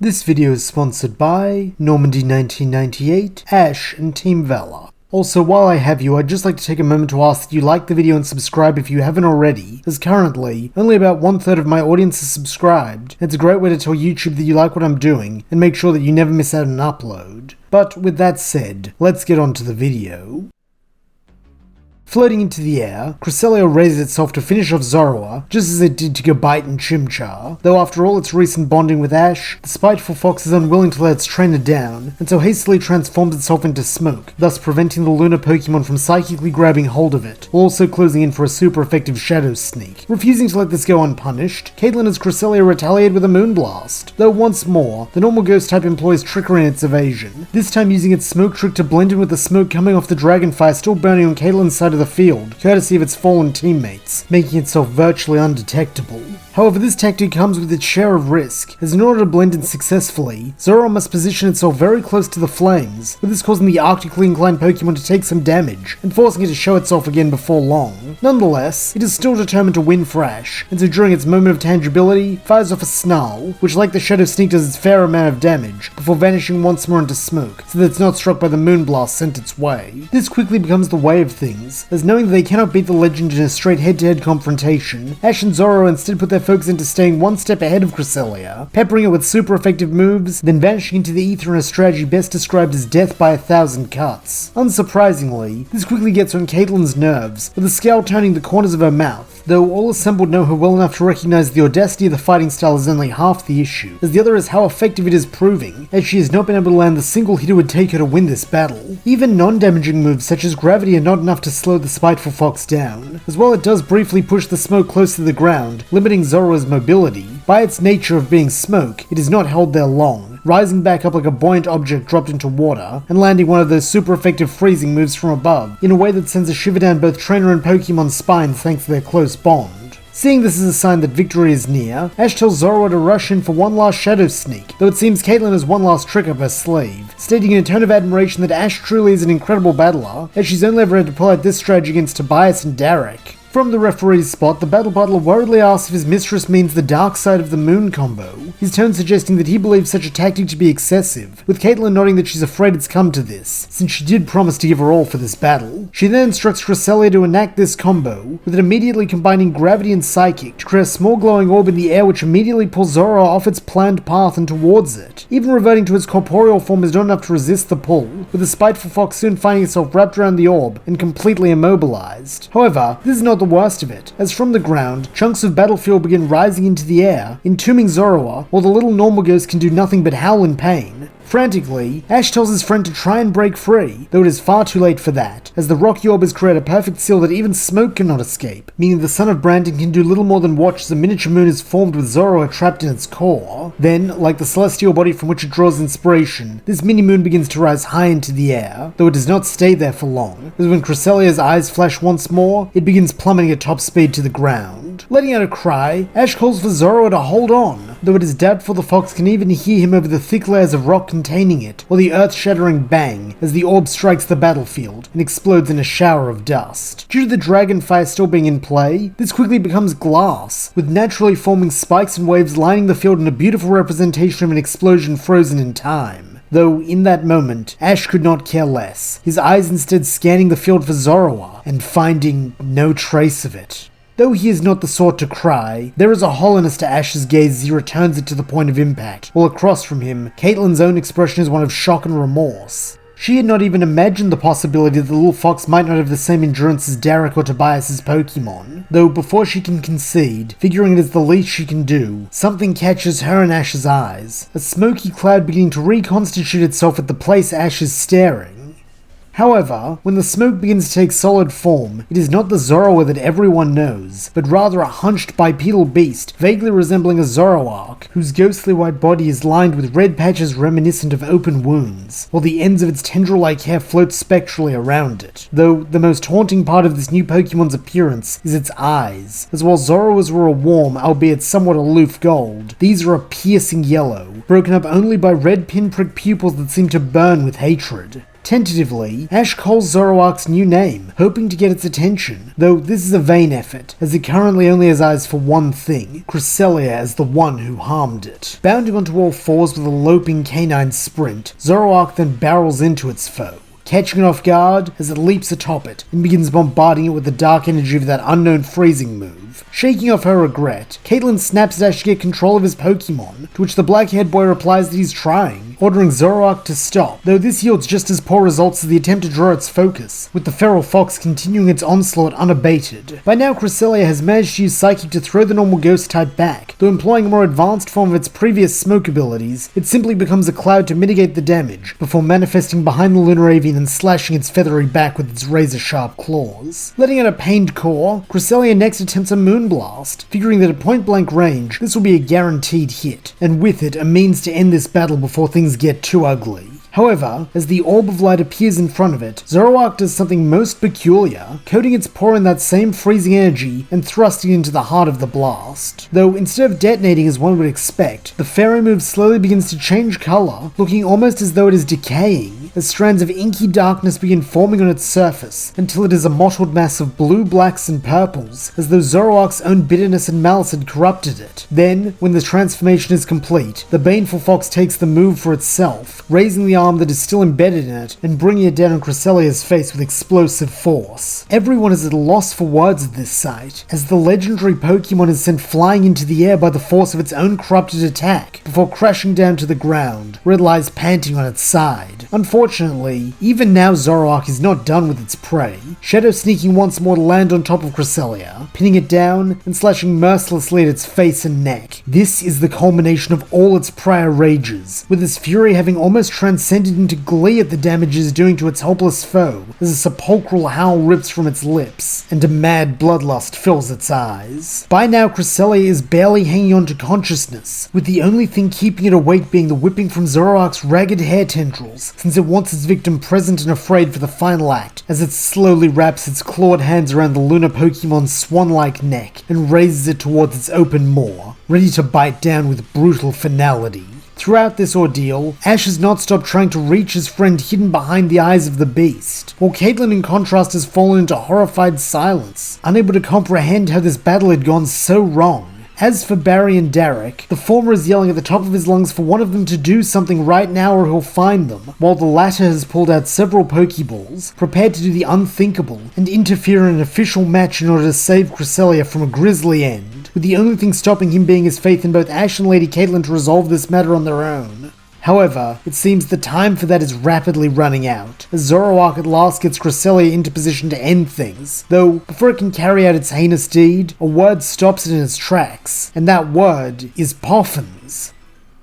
This video is sponsored by Normandy 1998, Ash, and Team Valor. Also, while I have you, I'd just like to take a moment to ask that you like the video and subscribe if you haven't already, as currently, only about 1/3 of my audience is subscribed. It's a great way to tell YouTube that you like what I'm doing, and make sure that you never miss out on an upload. But with that said, let's get on to the video. Floating into the air, Cresselia raises itself to finish off Zoroark, just as it did to Gabite and Chimchar, though after all its recent bonding with Ash, the spiteful fox is unwilling to let its trainer down, and so hastily transforms itself into smoke, thus preventing the lunar Pokemon from psychically grabbing hold of it, while also closing in for a super effective Shadow Sneak. Refusing to let this go unpunished, Caitlyn has Cresselia retaliate with a Moonblast, though once more, the normal ghost type employs trickery in its evasion, this time using its smoke trick to blend in with the smoke coming off the Dragonfire still burning on Caitlyn's side of the field, courtesy of its fallen teammates, making itself virtually undetectable. However, this tactic comes with its share of risk, as in order to blend in successfully, Zoroark must position itself very close to the flames, with this causing the arctically inclined Pokemon to take some damage, and forcing it to show itself again before long. Nonetheless, it is still determined to win for Ash, and so during its moment of tangibility, fires off a Snarl, which like the Shadow Sneak does its fair amount of damage, before vanishing once more into smoke, so that it's not struck by the Moonblast sent its way. This quickly becomes the way of things, as knowing that they cannot beat the legend in a straight head-to-head confrontation, Ash and Zoroark instead put their focus into staying one step ahead of Cresselia, peppering it with super effective moves, then vanishing into the ether in a strategy best described as death by 1,000 cuts. Unsurprisingly, this quickly gets on Caitlyn's nerves, with the scowl turning the corners of her mouth, though all assembled know her well enough to recognize the audacity of the fighting style is only half the issue, as the other is how effective it is proving, as she has not been able to land the single hit it would take her to win this battle. Even non-damaging moves such as gravity are not enough to slow the spiteful fox down, as while it does briefly push the smoke close to the ground, limiting Zoroark's mobility, by its nature of being smoke, it is not held there long, rising back up like a buoyant object dropped into water, and landing one of those super effective freezing moves from above, in a way that sends a shiver down both trainer and Pokemon's spines thanks to their close bond. Seeing this as a sign that victory is near, Ash tells Zoroark to rush in for one last Shadow Sneak, though it seems Caitlyn has one last trick up her sleeve, stating in a tone of admiration that Ash truly is an incredible battler, as she's only ever had to pull out this strategy against Tobias and Derek. From the referee's spot, the battle butler worriedly asks if his mistress means the dark side of the moon combo, his tone suggesting that he believes such a tactic to be excessive, with Caitlyn nodding that she's afraid it's come to this, since she did promise to give her all for this battle. She then instructs Cresselia to enact this combo, with it immediately combining gravity and psychic to create a small glowing orb in the air which immediately pulls Zoroark off its planned path and towards it. Even reverting to its corporeal form is not enough to resist the pull, with the spiteful fox soon finding itself wrapped around the orb and completely immobilized. However, this is not the worst of it, as from the ground, chunks of battlefield begin rising into the air, entombing Zoroark, while the little normal ghost can do nothing but howl in pain. Frantically, Ash tells his friend to try and break free, though it is far too late for that, as the rocky orb has created a perfect seal that even smoke cannot escape, meaning the son of Brandon can do little more than watch as a miniature moon is formed with Zoroark trapped in its core. Then, like the celestial body from which it draws inspiration, this mini-moon begins to rise high into the air, though it does not stay there for long, as when Cresselia's eyes flash once more, it begins plummeting at top speed to the ground. Letting out a cry, Ash calls for Zoroark to hold on, though it is doubtful the fox can even hear him over the thick layers of rock containing it, or the earth-shattering bang as the orb strikes the battlefield and explodes in a shower of dust. Due to the Dragonfire still being in play, this quickly becomes glass, with naturally forming spikes and waves lining the field in a beautiful representation of an explosion frozen in time. Though, in that moment, Ash could not care less, his eyes instead scanning the field for Zoroark, and finding no trace of it. Though he is not the sort to cry, there is a hollowness to Ash's gaze as he returns it to the point of impact, while across from him, Caitlyn's own expression is one of shock and remorse. She had not even imagined the possibility that the little fox might not have the same endurance as Derek or Tobias's Pokemon, though before she can concede, figuring it is the least she can do, something catches her and Ash's eyes, a smoky cloud beginning to reconstitute itself at the place Ash is staring. However, when the smoke begins to take solid form, it is not the Zoroark that everyone knows, but rather a hunched bipedal beast vaguely resembling a Zoroark, whose ghostly white body is lined with red patches reminiscent of open wounds, while the ends of its tendril-like hair float spectrally around it. Though the most haunting part of this new Pokemon's appearance is its eyes, as while Zoroark's were a warm, albeit somewhat aloof gold, these are a piercing yellow, broken up only by red pinprick pupils that seem to burn with hatred. Tentatively, Ash calls Zoroark's new name, hoping to get its attention, though this is a vain effort, as it currently only has eyes for one thing, Cresselia as the one who harmed it. Bounding onto all fours with a loping canine sprint, Zoroark then barrels into its foe, catching it off guard as it leaps atop it and begins bombarding it with the dark energy of that unknown freezing move. Shaking off her regret, Caitlin snaps at Ash to get control of his Pokemon, to which the black-haired boy replies that he's trying, ordering Zoroark to stop, though this yields just as poor results as the attempt to draw its focus, with the feral fox continuing its onslaught unabated. By now, Cresselia has managed to use Psychic to throw the normal ghost type back, though employing a more advanced form of its previous smoke abilities, it simply becomes a cloud to mitigate the damage, before manifesting behind the lunar avian and slashing its feathery back with its razor-sharp claws. Letting out a pained caw, Cresselia next attempts a Moonblast, figuring that at point-blank range, this will be a guaranteed hit, and with it, a means to end this battle before things get too ugly. However, as the orb of light appears in front of it, Zoroark does something most peculiar, coating its paw in that same freezing energy and thrusting it into the heart of the blast. Though instead of detonating as one would expect, the fairy move slowly begins to change color, looking almost as though it is decaying, as strands of inky darkness begin forming on its surface, until it is a mottled mass of blue, blacks, and purples, as though Zoroark's own bitterness and malice had corrupted it. Then, when the transformation is complete, the baneful fox takes the move for itself, raising the arm that is still embedded in it and bringing it down on Cresselia's face with explosive force. Everyone is at a loss for words at this sight, as the legendary Pokemon is sent flying into the air by the force of its own corrupted attack, before crashing down to the ground, where it lies panting on its side. Unfortunately, even now Zoroark is not done with its prey, Shadow sneaking once more to land on top of Cresselia, pinning it down and slashing mercilessly at its face and neck. This is the culmination of all its prior rages, with its fury having almost transcended into glee at the damage it is doing to its helpless foe, as a sepulchral howl rips from its lips, and a mad bloodlust fills its eyes. By now, Cresselia is barely hanging on to consciousness, with the only thing keeping it awake being the whipping from Zoroark's ragged hair tendrils, since it wants its victim present and afraid for the final act, as it slowly wraps its clawed hands around the lunar Pokemon's swan-like neck and raises it towards its open maw, ready to bite down with brutal finality. Throughout this ordeal, Ash has not stopped trying to reach his friend hidden behind the eyes of the beast, while Caitlin in contrast has fallen into horrified silence, unable to comprehend how this battle had gone so wrong. As for Barry and Derek, the former is yelling at the top of his lungs for one of them to do something right now or he'll find them, while the latter has pulled out several Pokeballs, prepared to do the unthinkable and interfere in an official match in order to save Cresselia from a grisly end, with the only thing stopping him being his faith in both Ash and Lady Caitlin to resolve this matter on their own. However, it seems the time for that is rapidly running out, as Zoroark at last gets Cresselia into position to end things, though before it can carry out its heinous deed, a word stops it in its tracks, and that word is Poffins.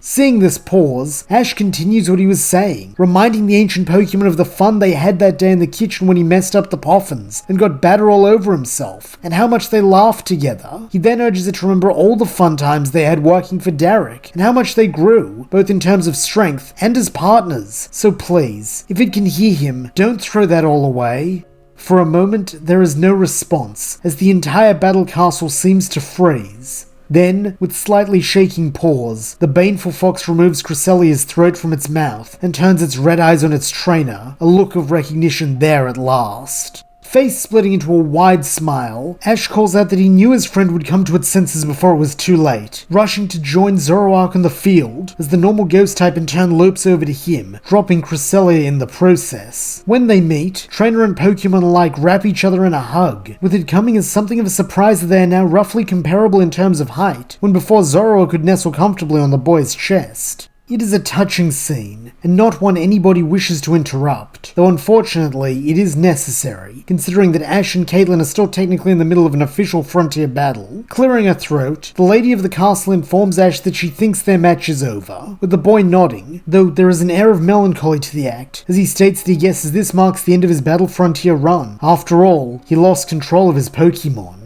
Seeing this pause, Ash continues what he was saying, reminding the ancient Pokemon of the fun they had that day in the kitchen when he messed up the Poffins and got batter all over himself, and how much they laughed together. He then urges it to remember all the fun times they had working for Derek, and how much they grew, both in terms of strength and as partners. So please, if it can hear him, don't throw that all away. For a moment, there is no response, as the entire battle castle seems to freeze. Then, with slightly shaking paws, the baneful fox removes Cresselia's throat from its mouth and turns its red eyes on its trainer, a look of recognition there at last. Face splitting into a wide smile, Ash calls out that he knew his friend would come to its senses before it was too late, rushing to join Zoroark on the field, as the normal ghost type in turn lopes over to him, dropping Cresselia in the process. When they meet, trainer and Pokemon alike wrap each other in a hug, with it coming as something of a surprise that they are now roughly comparable in terms of height, when before Zoroark could nestle comfortably on the boy's chest. It is a touching scene, and not one anybody wishes to interrupt, though unfortunately it is necessary, considering that Ash and Caitlin are still technically in the middle of an official frontier battle. Clearing her throat, the lady of the castle informs Ash that she thinks their match is over, with the boy nodding, though there is an air of melancholy to the act, as he states that he guesses this marks the end of his battle frontier run. After all, he lost control of his Pokemon.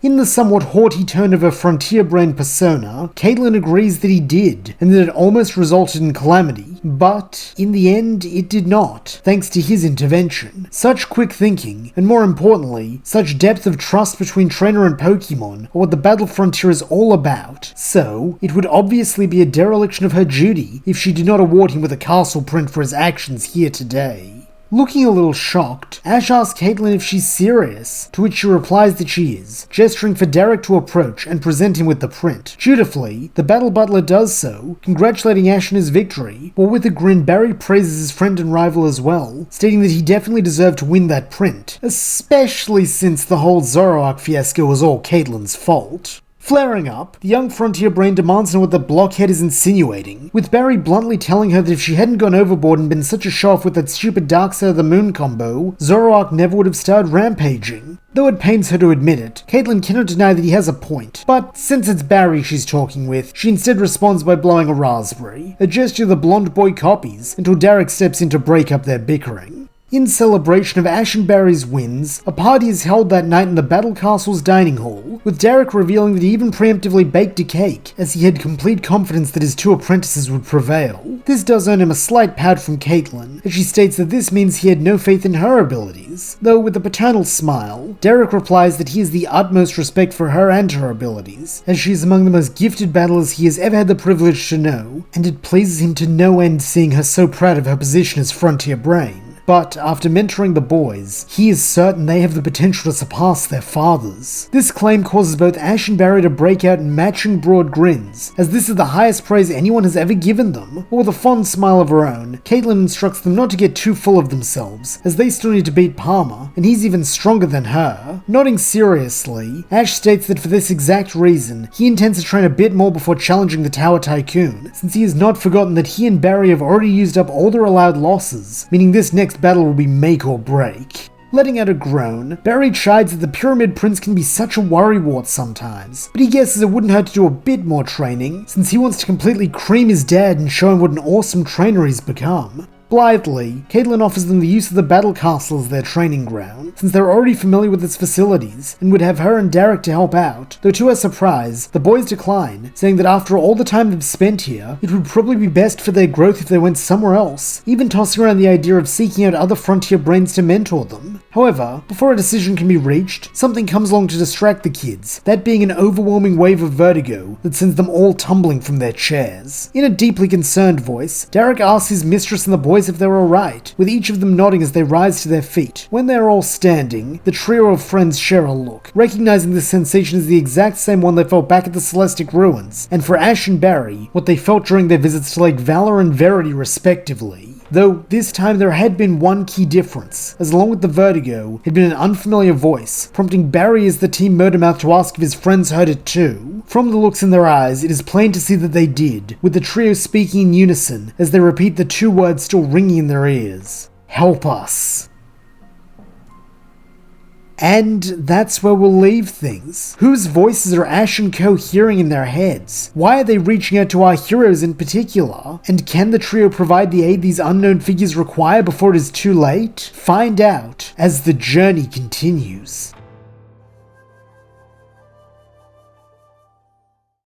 In the somewhat haughty tone of her frontier brain persona, Caitlin agrees that he did, and that it almost resulted in calamity, but in the end it did not, thanks to his intervention. Such quick thinking, and more importantly, such depth of trust between trainer and Pokemon, are what the battle frontier is all about, so it would obviously be a dereliction of her duty if she did not award him with a castle print for his actions here today. Looking a little shocked, Ash asks Caitlin if she's serious, to which she replies that she is, gesturing for Derek to approach and present him with the print. Dutifully, the battle butler does so, congratulating Ash on his victory, while with a grin Barry praises his friend and rival as well, stating that he definitely deserved to win that print, especially since the whole Zoroark fiasco was all Caitlin's fault. Flaring up, the young frontier brain demands to know what the blockhead is insinuating, with Barry bluntly telling her that if she hadn't gone overboard and been such a show-off with that stupid Dark Side of the Moon combo, Zoroark never would have started rampaging. Though it pains her to admit it, Caitlin cannot deny that he has a point, but since it's Barry she's talking with, she instead responds by blowing a raspberry, a gesture the blonde boy copies, until Derek steps in to break up their bickering. In celebration of Ash and Barry's wins, a party is held that night in the Battle Castle's dining hall, with Derek revealing that he even preemptively baked a cake, as he had complete confidence that his two apprentices would prevail. This does earn him a slight pout from Caitlin, as she states that this means he had no faith in her abilities, though with a paternal smile, Derek replies that he has the utmost respect for her and her abilities, as she is among the most gifted battlers he has ever had the privilege to know, and it pleases him to no end seeing her so proud of her position as Frontier Brain. But after mentoring the boys, he is certain they have the potential to surpass their fathers. This claim causes both Ash and Barry to break out in matching broad grins, as this is the highest praise anyone has ever given them. But with a fond smile of her own, Caitlin instructs them not to get too full of themselves, as they still need to beat Palmer, and he's even stronger than her. Nodding seriously, Ash states that for this exact reason, he intends to train a bit more before challenging the Tower Tycoon, since he has not forgotten that he and Barry have already used up all their allowed losses, meaning this next battle will be make or break. Letting out a groan, Barry chides that the Pyramid Prince can be such a worrywart sometimes, but he guesses it wouldn't hurt to do a bit more training, since he wants to completely cream his dad and show him what an awesome trainer he's become. Blithely, Caitlin offers them the use of the Battle Castle as their training ground, since they're already familiar with its facilities, and would have her and Derek to help out, though to her surprise, the boys decline, saying that after all the time they've spent here, it would probably be best for their growth if they went somewhere else, even tossing around the idea of seeking out other frontier brains to mentor them. However, before a decision can be reached, something comes along to distract the kids, that being an overwhelming wave of vertigo that sends them all tumbling from their chairs. In a deeply concerned voice, Derek asks his mistress and the boys if they're alright, with each of them nodding as they rise to their feet. When they're all standing, the trio of friends share a look, recognizing this sensation as the exact same one they felt back at the Celestic Ruins, and for Ash and Barry, what they felt during their visits to Lake Valor and Verity respectively. Though this time there had been one key difference, as along with the vertigo had been an unfamiliar voice, prompting Barry as the team Murdermouth to ask if his friends heard it too. From the looks in their eyes, it is plain to see that they did, with the trio speaking in unison as they repeat the two words still ringing in their ears. Help us. And that's where we'll leave things. Whose voices are Ash and Co hearing in their heads? Why are they reaching out to our heroes in particular? And can the trio provide the aid these unknown figures require before it is too late? Find out as the journey continues.